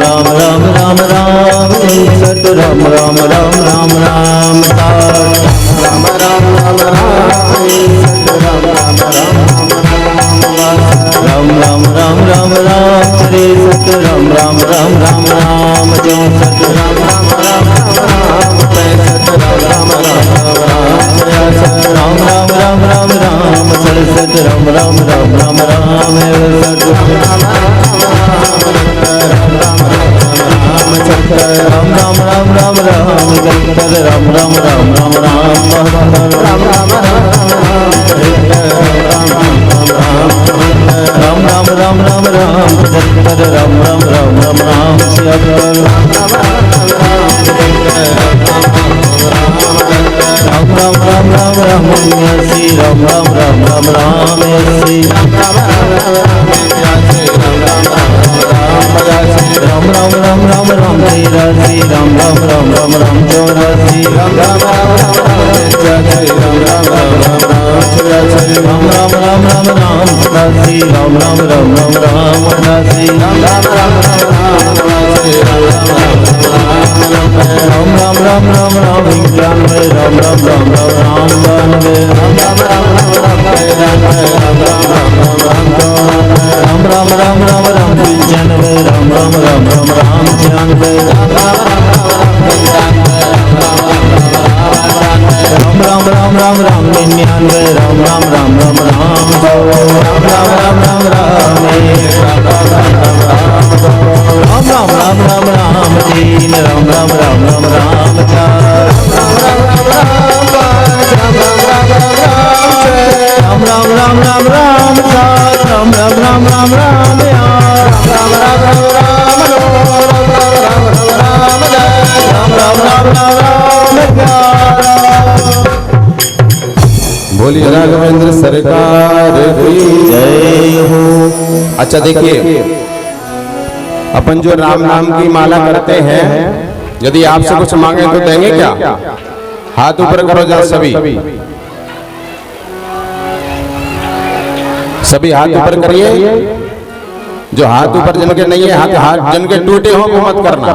S2: राम राम राम राम उनसठ राम राम राम राम राम साठ
S3: राम राम राम राम इकसठ राम राम राम
S2: राम राम राम राम राम तिरसठ राम राम राम राम राम चौसठ
S3: राम राम राम राम पैंसठ राम राम राम छियासठ
S2: राम राम राम राम राम सड़सठ राम राम राम राम राम इकसठ राम राम राम राम राम इकहत्तर राम राम राम राम राम बहत्तर
S3: राम राम
S2: राम राम राम पचहत्तर राम राम राम राम राम छिहत्तर राम राम राम राम राम उन्यासी राम राम राम राम राम अस्सी राम राम राम राम राम तिरासी राम राम राम राम राम चौरासी राम राम राम राम राम सतासी राम राम राम राम राम अठासी राम राम राम राम राम इक्यानवे राम राम राम राम राम बानवे राम राम राम राम राम पंचानवे राम राम राम राम राम छियानवे राम राम राम राम निन्यानवे राम राम राम राम राम राम
S3: बोलिए राघवेंद्र सरकार की
S2: जय हो।
S3: अच्छा देखिए, अपन जो राम नाम की माला करते हैं, यदि आपसे कुछ मांगे तो देंगे क्या? हाथ ऊपर करो जरा सभी हाथ ऊपर करिए। जो हाथ ऊपर जिनके नहीं है, हाथ जिनके टूटे हो वो मत करना।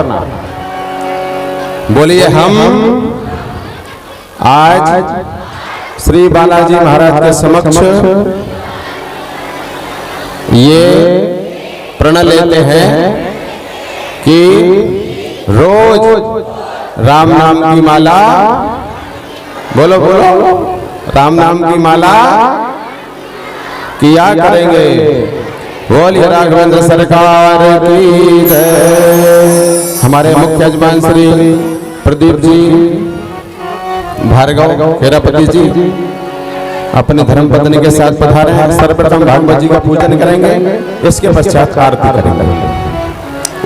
S3: बोलिए हम आज श्री बालाजी महाराज के समक्ष ये प्रण लेते हैं कि रोज राम नाम की माला, बोलो बोलो, राम नाम की माला किया करेंगे। बोलिए राघवेंद्र सरकार की जय। हमारे मुख्य यजमान श्री प्रदीप जी भार्गव खेरापति जी अपने धर्मपत्नी के साथ पधारे हैं। सर्वप्रथम भागवत जी का पूजन करेंगे, इसके पश्चात आरती करेंगे।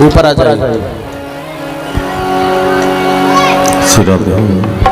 S3: ऊपर आ जाइए।
S2: श्री राम।